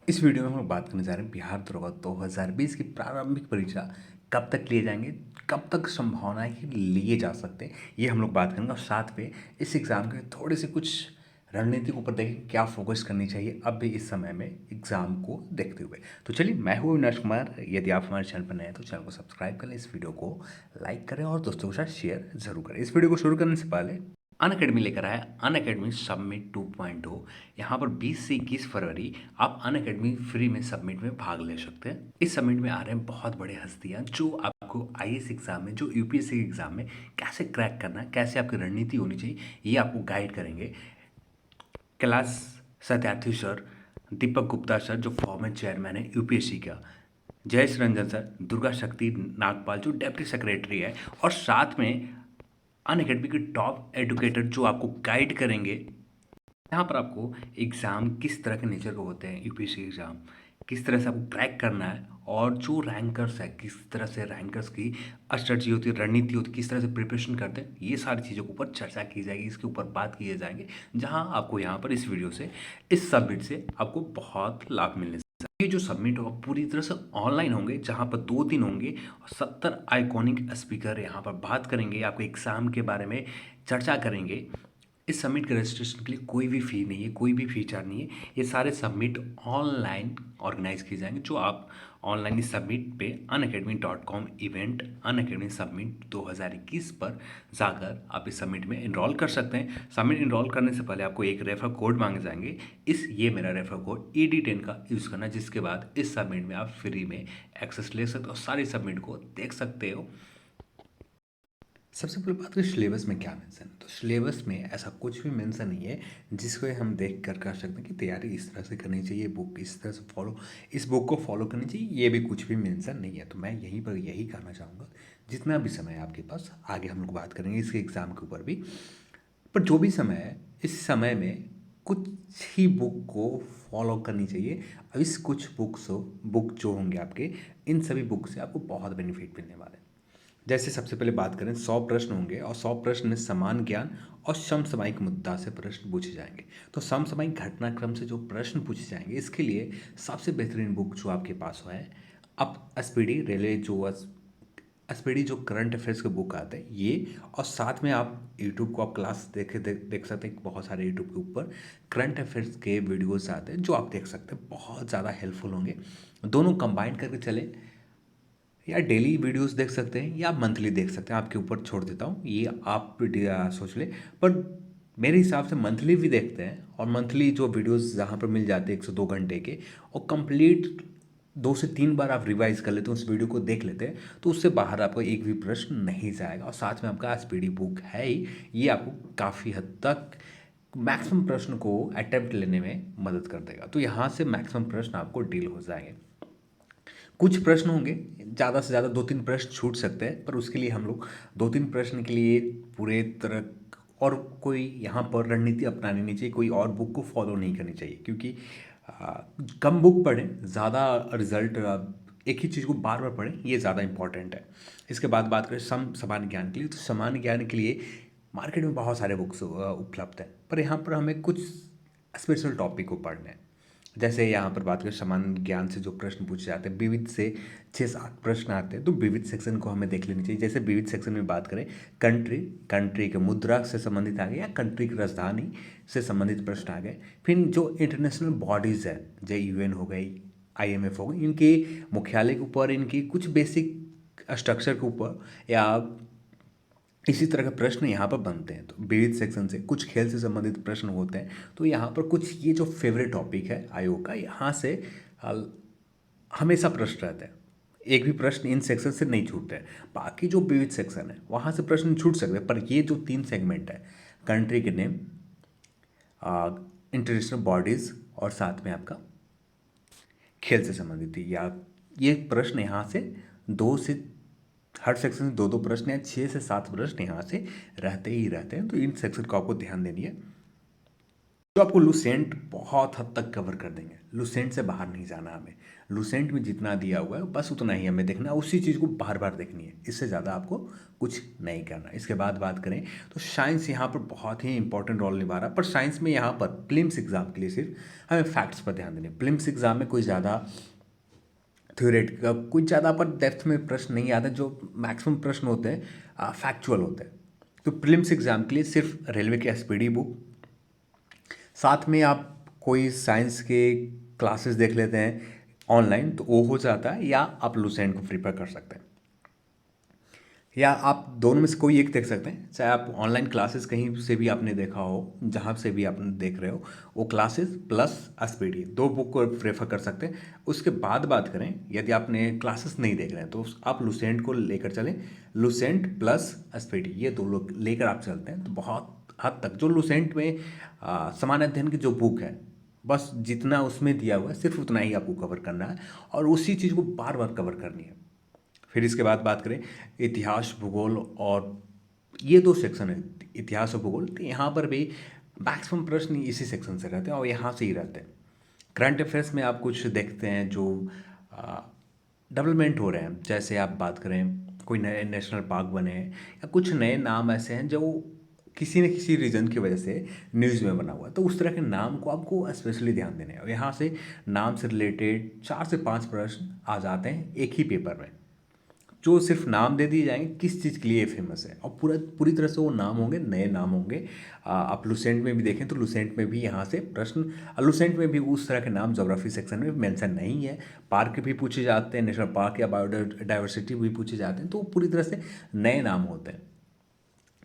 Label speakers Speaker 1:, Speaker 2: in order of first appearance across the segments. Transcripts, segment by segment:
Speaker 1: इस वीडियो में हम लोग बात करने जा रहे हैं बिहार दरोगा 2020 की प्रारंभिक परीक्षा कब तक लिए जाएंगे, कब तक संभावना है कि लिए जा सकते हैं, ये हम लोग बात करेंगे। और साथ में इस एग्ज़ाम के थोड़े से कुछ रणनीति के ऊपर देखें क्या फोकस करनी चाहिए अब भी इस समय में एग्ज़ाम को देखते हुए। तो चलिए, मैं हूँ अविनाश कुमार। यदि आप हमारे चैनल पर नए हैं तो चैनल को सब्सक्राइब करें, इस वीडियो को लाइक करें और दोस्तों के साथ शेयर जरूर करें। इस वीडियो को शुरू करने से पहले अनअकैडमी लेकर आया अनअकैडमी सबमिट 2.0। यहाँ पर 20 से 21 फरवरी आप अनअकैडमी फ्री में सबमिट में भाग ले सकते हैं। इस सबमिट में आ रहे हैं बहुत बड़े हस्तियाँ जो आपको आईएएस एग्जाम में, जो यूपीएससी एग्जाम में कैसे क्रैक करना है, कैसे आपकी रणनीति होनी चाहिए, ये आपको गाइड करेंगे। कैलाश सत्यार्थी सर, दीपक गुप्ता सर जो फॉर्मर चेयरमैन है यूपीएससी का, जयेश रंजन सर, दुर्गा शक्ति नागपाल जो डेप्टी सेक्रेटरी है, और साथ में अनअकैडमी के टॉप एडुकेटर जो आपको गाइड करेंगे। यहाँ पर आपको एग्ज़ाम किस तरह के नेचर के होते हैं, यूपीएससी एग्ज़ाम किस तरह से आपको क्रैक करना है, और जो रैंकर्स है किस तरह से रैंकर्स की स्ट्रेटजी होती है, रणनीति होती है, किस तरह से प्रिपरेशन करते हैं, ये सारी चीज़ों के ऊपर चर्चा की जाएगी, इसके ऊपर बात किए जाएंगे। जहाँ आपको यहाँ पर इस वीडियो से, इस सबमिट से आपको बहुत लाभ मिलने से ये जो सबमिट होगा पूरी तरह से ऑनलाइन होंगे, जहाँ पर 2 दिन होंगे और 70 आइकॉनिक स्पीकर यहाँ पर बात करेंगे, आपको एग्ज़ाम के बारे में चर्चा करेंगे। इस सबमिट के रजिस्ट्रेशन के लिए कोई भी फ़ी नहीं है, कोई भी फीचर नहीं है। ये सारे सबमिट ऑनलाइन ऑर्गेनाइज किए जाएंगे, जो आप ऑनलाइन इस सबमिट पे unacademy.com इवेंट unacademy सबमिट 2021 पर जाकर आप इस सबमिट में इनरोल कर सकते हैं। सबमिट इनरोल करने से पहले आपको एक रेफर कोड मांगे जाएंगे। ये मेरा रेफर कोड ED10 का यूज़ करना, जिसके बाद इस सबमिट में आप फ्री में एक्सेस ले सकते हो और सारी सबमिट को देख सकते हो। सबसे पहले बात करें सिलेबस में क्या मेंशन है, तो सिलेबस में ऐसा कुछ भी मेंशन नहीं है जिसको हम देख कर सकते हैं कि तैयारी इस तरह से करनी चाहिए, बुक इस तरह से फॉलो, इस बुक को फॉलो करनी चाहिए, ये भी कुछ भी मेंशन नहीं है। तो मैं यहीं पर यही कहना चाहूँगा, जितना भी समय है आपके पास, आगे हम लोग बात करेंगे इसके एग्ज़ाम के ऊपर भी, पर जो भी समय है इस समय में कुछ ही बुक को फॉलो करनी चाहिए। अब इस कुछ बुक जो होंगे आपके, इन सभी बुक से आपको बहुत बेनिफिट मिलने वाला है। जैसे सबसे पहले बात करें, 100 प्रश्न होंगे और 100 प्रश्न में समान ज्ञान और समसामयिक मुद्दा से प्रश्न पूछे जाएंगे। तो समसामयिक घटनाक्रम से जो प्रश्न पूछे जाएंगे, इसके लिए सबसे बेहतरीन बुक जो आपके पास है, अब एसपीडी रेलवे जो एसपीडी जो करंट अफेयर्स के बुक आते हैं ये, और साथ में आप यूट्यूब को आप क्लास देख सकते हैं। बहुत सारे यूट्यूब के ऊपर करंट अफेयर्स के वीडियोस आते हैं जो आप देख सकते हैं, बहुत ज़्यादा हेल्पफुल होंगे। दोनों कंबाइन करके चले, या डेली वीडियोस देख सकते हैं या मंथली देख सकते हैं, आपके ऊपर छोड़ देता हूँ, ये आप सोच ले। पर मेरे हिसाब से मंथली भी देखते हैं, और मंथली जो वीडियोस जहाँ पर मिल जाते हैं 102 घंटे के, और कंप्लीट 2 से 3 बार आप रिवाइज कर लेते हैं, उस वीडियो को देख लेते हैं, तो उससे बाहर आपको एक भी प्रश्न नहीं जाएगा। और साथ में आपका एसपीडी बुक है ही, ये आपको काफ़ी हद तक मैक्सिमम प्रश्न को अटेम्प्ट लेने में मदद कर देगा। तो यहाँ से मैक्सिमम प्रश्न आपको डील हो जाएंगे। कुछ प्रश्न होंगे, ज़्यादा से ज़्यादा 2-3 प्रश्न छूट सकते हैं, पर उसके लिए हम लोग 2-3 प्रश्न के लिए पूरे तरह और कोई यहाँ पर रणनीति अपनानी नहीं चाहिए, कोई और बुक को फॉलो नहीं करनी चाहिए, क्योंकि कम बुक पढ़ें, ज़्यादा रिजल्ट, एक ही चीज़ को बार बार पढ़ें, ये ज़्यादा इंपॉर्टेंट है। इसके बाद बात करें सामान्य ज्ञान के लिए, तो सामान्य ज्ञान के लिए मार्केट में बहुत सारे बुक्स उपलब्ध हैं, पर यहाँ पर हमें कुछ स्पेशल टॉपिक को पढ़ना है। जैसे यहाँ पर बात करें सामान्य ज्ञान से जो प्रश्न पूछे जाते हैं, विविध से 6-7 प्रश्न आते हैं, तो विविध सेक्शन को हमें देख लेनी चाहिए। जैसे विविध सेक्शन में बात करें, कंट्री के मुद्रा से संबंधित आ गए, या कंट्री की राजधानी से संबंधित प्रश्न आ गए। फिर जो इंटरनेशनल बॉडीज़ है, जैसे यूएन हो गई, आईएमएफ हो गई, इनके मुख्यालय के ऊपर, इनकी कुछ बेसिक स्ट्रक्चर के ऊपर, या इसी तरह के प्रश्न यहाँ पर बनते हैं। तो विविध सेक्शन से कुछ खेल से संबंधित प्रश्न होते हैं, तो यहाँ पर कुछ ये जो फेवरेट टॉपिक है आयोग का, यहाँ से हमेशा प्रश्न रहते हैं। एक भी प्रश्न इन सेक्शन से नहीं छूटते हैं। बाकी जो विविध सेक्शन है वहाँ से प्रश्न छूट सकते हैं, पर ये जो 3 सेगमेंट है, कंट्री के नेम, इंटरनेशनल बॉडीज़, और साथ में आपका खेल से संबंधित है, या ये प्रश्न यहाँ से 2 से, हर सेक्शन से 2-2 प्रश्न या 6 से 7 प्रश्न यहाँ से रहते ही रहते हैं। तो इन सेक्शन को आपको ध्यान देनी है। जो आपको लूसेंट बहुत हद तक कवर कर देंगे। लूसेंट से बाहर नहीं जाना हमें। लूसेंट में जितना दिया हुआ है बस उतना ही हमें देखना है, उसी चीज़ को बार बार देखनी है, इससे ज़्यादा आपको कुछ नहीं करना। इसके बाद बात करें तो साइंस यहाँ पर बहुत ही इंपॉर्टेंट रोल निभा रहा है, पर साइंस में यहाँ पर प्रीलिम्स एग्जाम के लिए सिर्फ हमें फैक्ट्स पर ध्यान देने। प्रीलिम्स एग्जाम में कोई ज़्यादा थ्योरेटिकल कुछ ज़्यादा पर डेप्थ में प्रश्न नहीं आता, जो मैक्सिमम प्रश्न होते हैं फैक्चुअल होते हैं। तो प्रीलिम्स एग्जाम के लिए सिर्फ रेलवे के एसपीडी बुक, साथ में आप कोई साइंस के क्लासेस देख लेते हैं ऑनलाइन तो वो हो जाता है, या आप लूसेंट को प्रीफर कर सकते हैं, या आप दोनों में से कोई एक देख सकते हैं। चाहे आप ऑनलाइन क्लासेस कहीं से भी आपने देखा हो, जहाँ से भी आप देख रहे हो, वो क्लासेस प्लस एसपीडी दो बुक को प्रेफर कर सकते हैं। उसके बाद बात करें यदि आपने क्लासेस नहीं देख रहे हैं तो आप लूसेंट को लेकर चलें। लूसेंट प्लस एसपीडी ये दो लोग लेकर आप चलते हैं तो बहुत हद तक जो लूसेंट में सामान्य अध्ययन की जो बुक है बस जितना उसमें दिया हुआ है सिर्फ उतना ही आपको कवर करना है, और उसी चीज़ को बार बार कवर करनी है। फिर इसके बाद बात करें इतिहास भूगोल, और ये दो सेक्शन है इतिहास और भूगोल, तो यहाँ पर भी मैक्सिमम प्रश्न इसी सेक्शन से रहते हैं और यहाँ से ही रहते हैं। करंट अफेयर्स में आप कुछ देखते हैं जो डेवलपमेंट हो रहे हैं, जैसे आप बात करें कोई नए नेशनल पार्क बने हैं या कुछ नए नाम ऐसे हैं जो किसी न किसी रीज़न की वजह से न्यूज़ में बना हुआ है, तो उस तरह के नाम को आपको स्पेशली ध्यान देने हैं। और यहाँ से नाम से रिलेटेड 4 से 5 प्रश्न आ जाते हैं एक ही पेपर में, जो सिर्फ नाम दे दिए जाएंगे किस चीज़ के लिए फेमस है, और पूरी तरह से वो नाम होंगे, नए नाम होंगे। आप लूसेंट में भी देखें तो लूसेंट में भी यहाँ से प्रश्न, लूसेंट में भी उस तरह के नाम ज्योग्राफी सेक्शन में मेंशन नहीं है। पार्क भी पूछे जाते हैं, नेशनल पार्क या बायोडाइवर्सिटी भी पूछे जाते हैं, तो पूरी तरह से नए नाम होते हैं।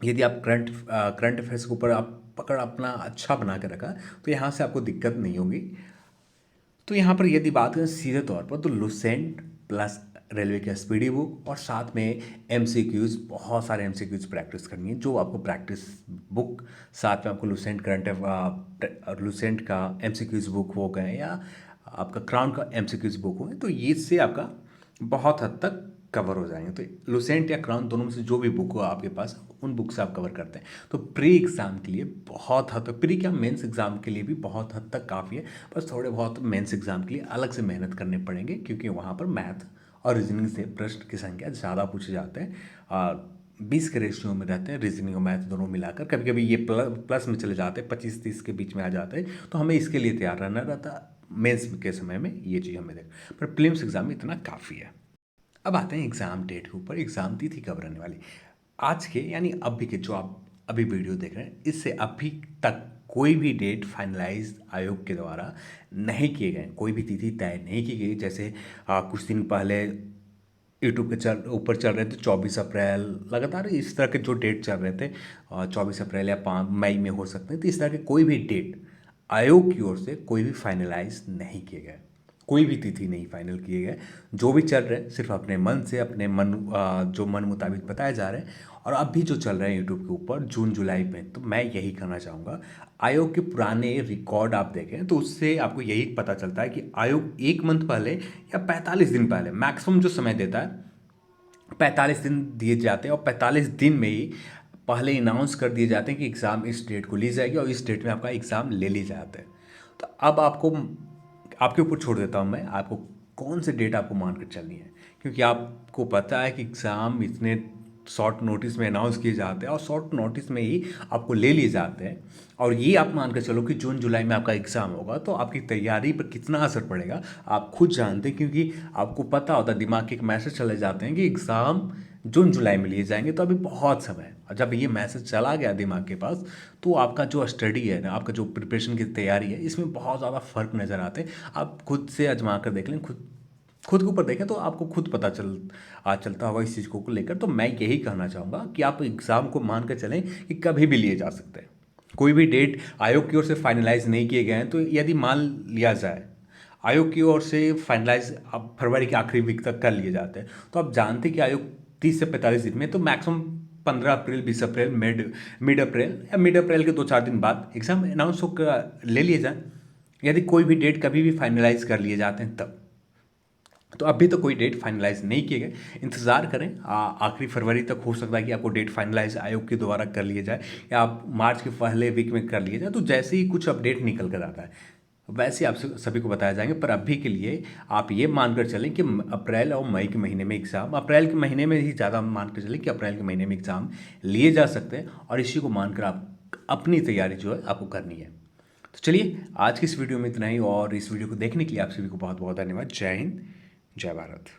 Speaker 1: यदि आप करंट अफेयर्स के ऊपर आप पकड़ अपना अच्छा बना के रखा तो यहाँ से आपको दिक्कत नहीं होगी। तो यहाँ पर यदि बात करें सीधे तौर पर तो लूसेंट प्लस रेलवे की एसपीडी बुक और साथ में एमसीक्यूज, बहुत सारे एमसीक्यूज प्रैक्टिस करनी है, जो आपको प्रैक्टिस बुक साथ में आपको लूसेंट का एमसीक्यूज बुक हो गए या आपका क्राउन का एमसीक्यूज बुक हो गए, तो ये इससे आपका बहुत हद तक कवर हो जाएंगे। तो लूसेंट या क्राउन दोनों में से जो भी बुक हो आपके पास उन बुक से आप कवर करते हैं तो प्री एग्ज़ाम के लिए बहुत हद तक, प्री क्या मेंस एग्ज़ाम के लिए भी बहुत हद तक काफ़ी है। बस थोड़े बहुत मेंस एग्ज़ाम के लिए अलग से मेहनत करने पड़ेंगे, क्योंकि वहाँ पर मैथ और रीजनिंग से प्रश्न की संख्या ज़्यादा पूछे जाते हैं। 20 के रेशियो में रहते हैं, रीजनिंग और मैथ दोनों मिलाकर। कभी कभी ये प्लस में चले जाते हैं, 25-30 के बीच में आ जाते हैं, तो हमें इसके लिए तैयार रहना रहता मेंस के समय में, ये चीज़ हमें देख। पर प्रीलिम्स एग्ज़ाम में इतना काफ़ी है। अब आते हैं एग्ज़ाम डेट के ऊपर। एग्ज़ाम तिथि कब रहने वाली, आज के यानी अभी के जो आप अभी वीडियो देख रहे हैं इससे अभी तक कोई भी डेट फाइनलाइज आयोग के द्वारा नहीं किए गए, कोई भी तिथि तय नहीं की गई। जैसे कुछ दिन पहले यूट्यूब के ऊपर चल रहे थे 24 अप्रैल, लगातार इस तरह के जो डेट चल रहे थे 24 अप्रैल या 5 मई में हो सकते हैं, तो इस तरह के कोई भी डेट आयोग की ओर से कोई भी फाइनलाइज नहीं किए गए, कोई भी तिथि नहीं फाइनल किए गए। जो भी चल रहे हैं सिर्फ अपने मन से, अपने मन जो मन मुताबिक बताए जा रहे हैं। और अभी जो चल रहे हैं यूट्यूब के ऊपर जून जुलाई में, तो मैं यही कहना चाहूँगा, आयोग के पुराने रिकॉर्ड आप देखें तो उससे आपको यही पता चलता है कि आयोग 1 मंथ पहले या 45 दिन पहले मैक्सिमम जो समय देता है 45 दिन दिए जाते हैं, और 45 दिन में ही पहले अनाउंस कर दिए जाते हैं कि एग्ज़ाम इस डेट को ली जाएगी और इस डेट में आपका एग्ज़ाम ले ली जाते हैं। तो अब आपको आपके ऊपर छोड़ देता हूँ मैं, आपको कौन से डेट आपको मान कर चलनी है, क्योंकि आपको पता है कि एग्ज़ाम इतने शॉर्ट नोटिस में अनाउंस किए जाते हैं और शॉर्ट नोटिस में ही आपको ले लिए जाते हैं। और ये आप मान कर चलो कि जून जुलाई में आपका एग्ज़ाम होगा, तो आपकी तैयारी पर कितना असर पड़ेगा आप खुद जानते हैं, क्योंकि आपको पता होता है, दिमाग के एक मैसेज चले जाते हैं कि एग्ज़ाम जून जुलाई में लिए जाएंगे, तो अभी बहुत समय है। और जब ये मैसेज चला गया दिमाग के पास, तो आपका जो स्टडी है ना, आपका जो प्रिपरेशन की तैयारी है, इसमें बहुत ज़्यादा फ़र्क नज़र आते हैं। आप खुद से आजमा कर देख लें, खुद के ऊपर देखें तो आपको खुद पता चलता होगा इस चीज़ को लेकर। तो मैं यही कहना चाहूँगा कि आप एग्ज़ाम को मान कर चलें कि कभी भी लिए जा सकते हैं। कोई भी डेट आयोग की ओर से फाइनलाइज नहीं किए गए हैं, तो यदि मान लिया जाए आयोग की ओर से फाइनलाइज अब फरवरी के आखिरी वीक तक कर लिए जाते हैं, तो आप जानते हैं कि आयोग 30 से 45 दिन में, तो मैक्सिमम 15 अप्रैल 20 अप्रैल मिड अप्रैल के 2-4 दिन बाद एग्ज़ाम अनाउंस होकर ले लिए जाए, यदि कोई भी डेट कभी भी फाइनलाइज कर लिए जाते हैं तब। तो अभी तो कोई डेट फाइनलाइज नहीं किए गए, इंतज़ार करें। आखिरी फरवरी तक हो सकता है कि आपको डेट फाइनलाइज आयोग के द्वारा कर लिए जाए, या आप मार्च के पहले वीक में कर लिए जाए। तो जैसे ही कुछ अपडेट निकल कर आता है वैसे आप सभी को बताया जाएंगे। पर अभी के लिए आप ये मानकर चलें कि अप्रैल और मई के महीने में एग्ज़ाम, अप्रैल के महीने में ही ज़्यादा मानकर चलें कि अप्रैल के महीने में एग्ज़ाम लिए जा सकते हैं, और इसी को मानकर आप अपनी तैयारी जो है आपको करनी है। तो चलिए, आज की इस वीडियो में इतना ही, और इस वीडियो को देखने के लिए आप सभी को बहुत बहुत धन्यवाद। जय हिंद, जय भारत।